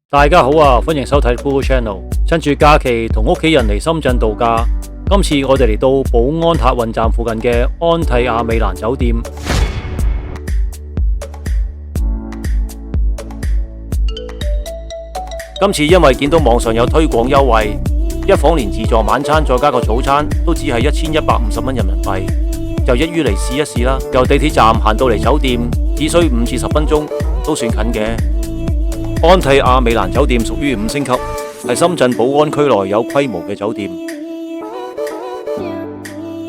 大家好啊，歡迎收睇 Google Channel。趁住假期同屋企人嚟深圳度假，今次我哋嚟到寶安塔運站附近嘅安蒂亞美蘭酒店。今次因為見到網上有推廣優惠，一房連自助晚餐再加個早餐都只係1150蚊人民幣，就一於嚟試一試啦。由地鐵站行到嚟酒店只需5至10分鐘，都算近嘅。安蒂亞美蘭酒店屬於5星級，係深圳寶安區內有規模嘅酒店。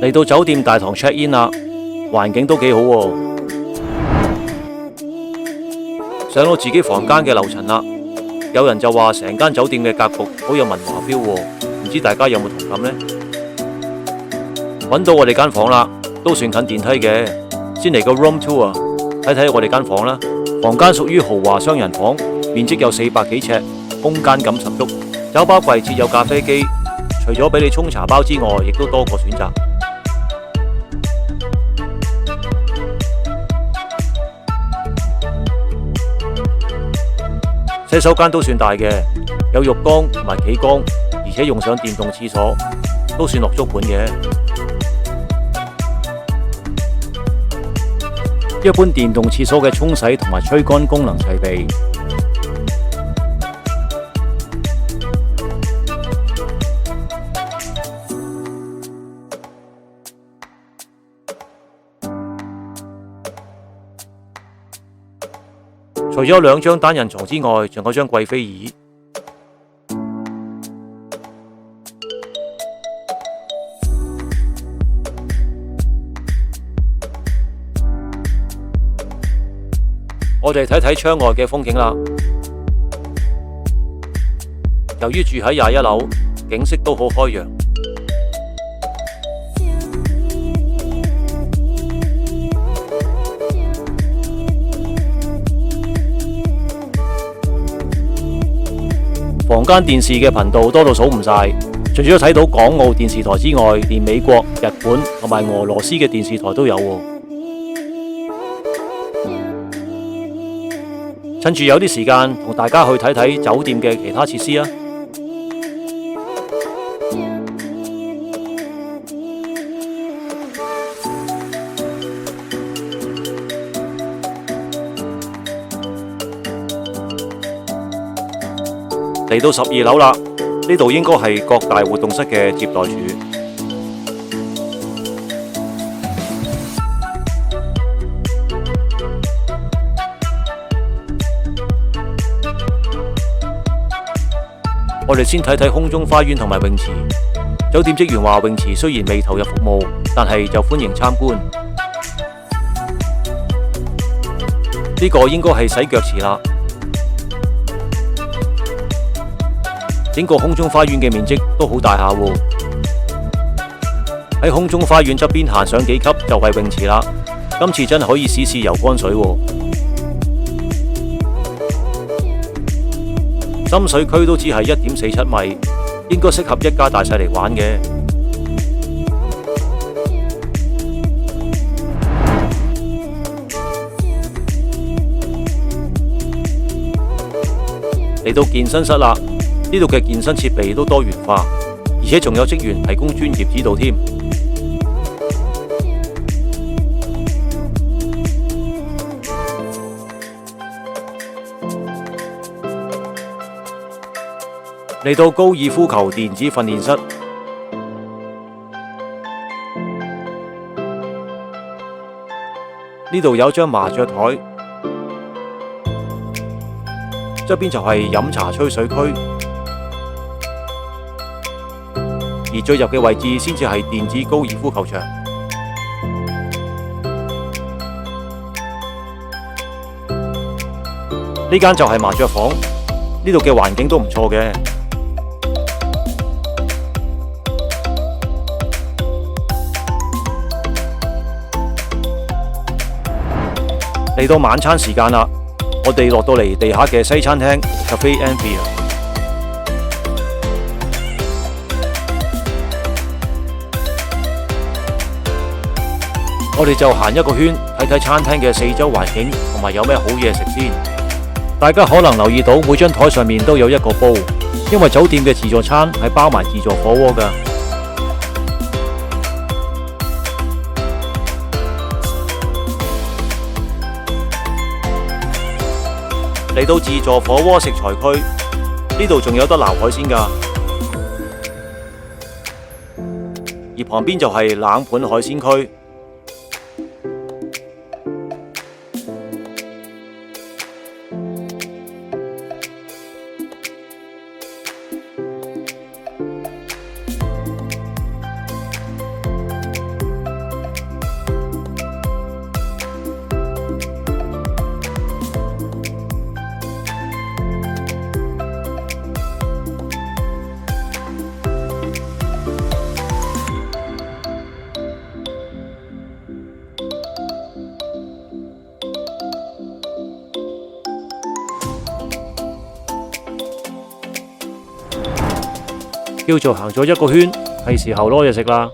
嚟到酒店大堂 check in 啦，環境都幾好喎。上到自己房間嘅樓層啦，有人就話成間酒店嘅格局好有文華 feel 喎，唔知大家有冇同感呢？揾到我哋間房啦，都算近電梯嘅。先嚟個 room tour，睇睇我哋間房啦。房間屬於豪華雙人房，面積有400幾尺，空間感十足。酒吧櫃設有咖啡機，除咗俾你沖茶包之外，亦都多個選擇。洗手間都算大嘅，有浴缸同埋企缸，而且用上電動廁所，都算落足本嘅。一般電動廁所嘅沖洗同埋吹乾功能齊備。除咗2張單人床之外，仲有張貴妃椅。我哋睇睇窗外嘅風景啦。由於住喺21樓，景色都好開揚。房間電視嘅頻道多到數唔晒，除咗睇到港澳電視台之外，連美國、日本同埋俄羅斯嘅電視台都有喎。趁住有啲時間，同大家去睇睇酒店嘅其他設施啊！嚟到12樓啦，呢度應該係各大活動室嘅接待處。我哋先睇睇空中花園同埋泳池。酒店職員話泳池雖然未投入服務，但係就歡迎參觀。呢個應該係洗腳池啦。整個空中花園嘅面積都好大下喎。喺空中花園側邊行上幾級就係泳池啦。今次真係可以試試游乾水喎。深水區都只係1.47米，應該適合一家大細嚟玩嘅。嚟到健身室啦。呢度嘅健身設備都多元化，而且仲有職員提供專業指導添。嚟到高爾夫球電子訓練室，呢度有張麻雀台，側邊就係飲茶吹水區。而最入嘅位置先至係電子高爾夫球場。呢間就係麻雀房，呢度嘅環境都唔錯嘅。嚟到晚餐時間啦，我哋落到嚟地下嘅西餐廳 Cafe Anvia。我哋就行一個圈，睇睇餐廳嘅四周環境同埋有咩好嘢食先。大家可能留意到每張台上面都有一個煲，因為酒店嘅自助餐係包埋自助火鍋㗎。嚟到自助火鍋食材區，呢度仲有得撈海鮮㗎，而旁邊就係冷盤海鮮區。叫做行咗一個圈，係時候攞嘢食啦。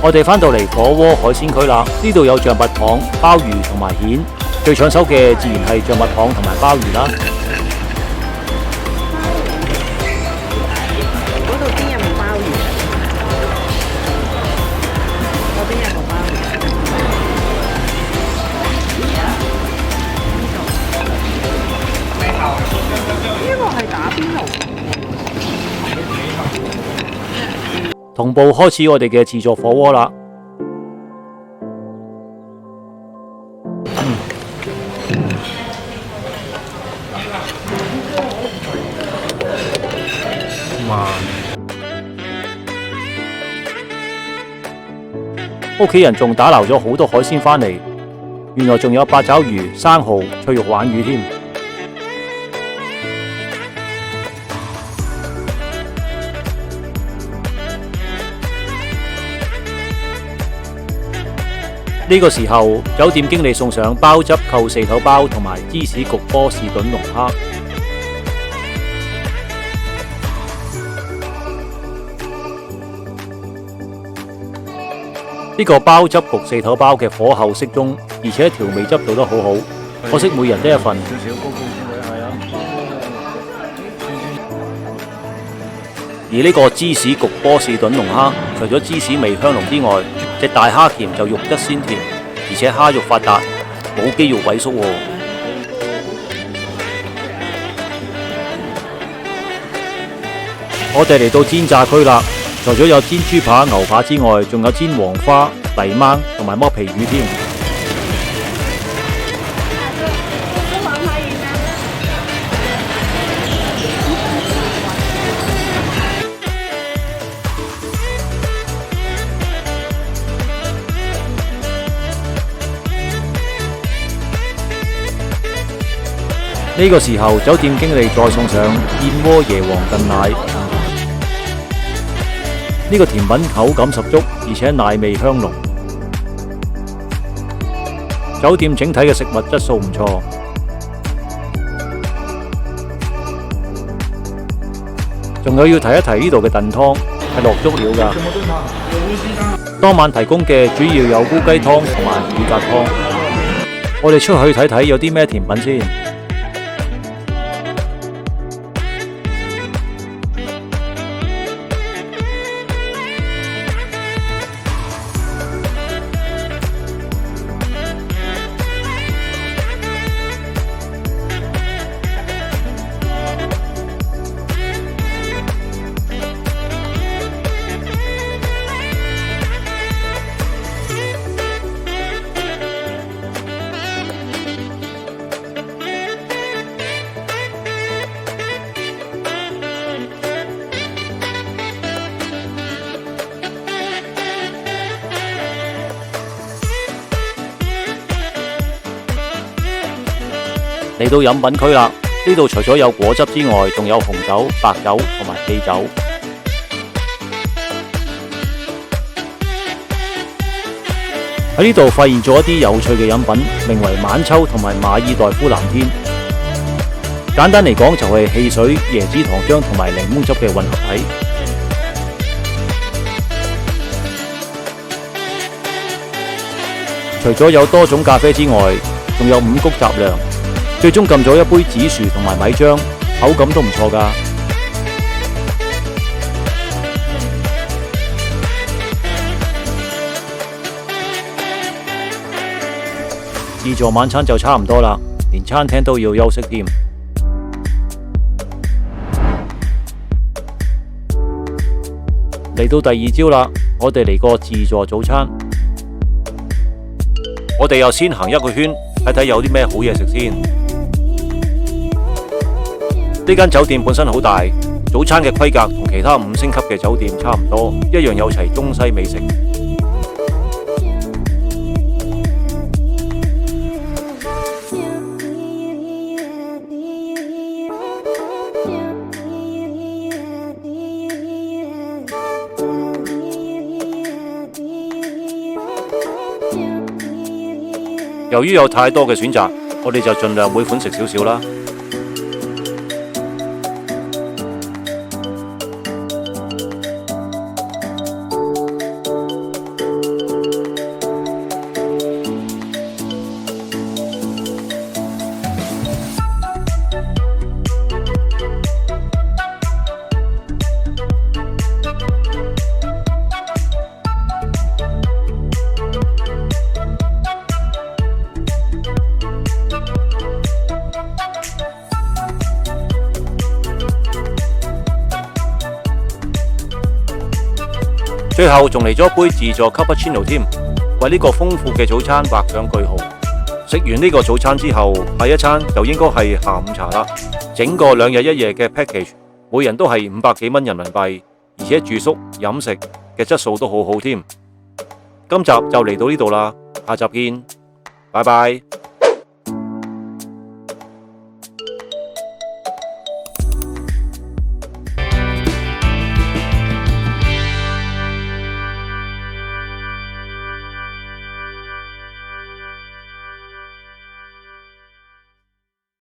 我哋返到嚟火鍋海鮮區啦，呢度有象拔蚌、鮑魚同埋蜆，最搶手嘅自然係象拔蚌同埋鮑魚啦。嗰度邊有冇鮑魚？嗰邊有冇鮑魚？呢個係打邊爐。同步開始我哋嘅自助火鍋啦。屋企人仲打撈咗好多海鮮返嚟，原來仲有八爪魚、生蠔、脆肉鯇魚添。呢個時候，酒店經理送上鮑汁扣四頭鮑同埋芝士焗波士頓龍蝦。呢個鮑汁焗四頭鮑嘅火候適中，而且調味汁做得好好，可惜每人得一份。而呢個芝士焗波士頓龍蝦，除咗芝士味香濃之外，隻大蝦鉗就肉質鮮甜，而且蝦肉發達，冇肌肉萎縮喎。我哋嚟到煎炸區啦，除咗有煎豬扒、牛扒之外，仲有煎黃花、泥鯭同埋剝皮魚添。呢個時候，酒店經理再送上燕窩椰皇燉奶。呢個甜品口感十足，而且奶味香濃。酒店整體嘅食物質素唔錯。仲有要提一提呢度嘅燉湯係落足料㗎。當晚提供嘅主要有烏雞湯同埋乳鴿湯。我哋出去睇睇有啲咩甜品先。嚟到飲品區啦，呢度除咗有果汁之外，仲有紅酒、白酒同埋啤酒。喺呢度發現咗一啲有趣嘅飲品，名為晚秋同埋馬爾代夫藍天。簡單嚟講就係汽水、椰子糖漿同埋檸檬汁嘅混合體。除咗有多種咖啡之外，仲有五穀雜糧，最終撳咗一杯紫薯同埋米漿，口感都唔錯㗎。自助晚餐就差唔多啦，連餐廳都要休息添。嚟到第二朝啦，我哋嚟個自助早餐。我哋又先行一個圈，睇睇有啲咩好嘢食先。呢間酒店本身好大，早餐嘅規格同其他5星級嘅酒店差唔多，一樣有齊中西美食。由於有太多嘅選擇，我哋就盡量每款食少少啦。最後仲嚟咗杯自助 cappuccino 添，為呢個豐富嘅早餐畫上句號。食完呢個早餐之後，下一餐就應該係下午茶啦。整個2日1夜嘅 package， 每人都係500幾蚊人民幣，而且住宿飲食嘅質素都好好添。今集就嚟到呢度啦，下集見，拜拜。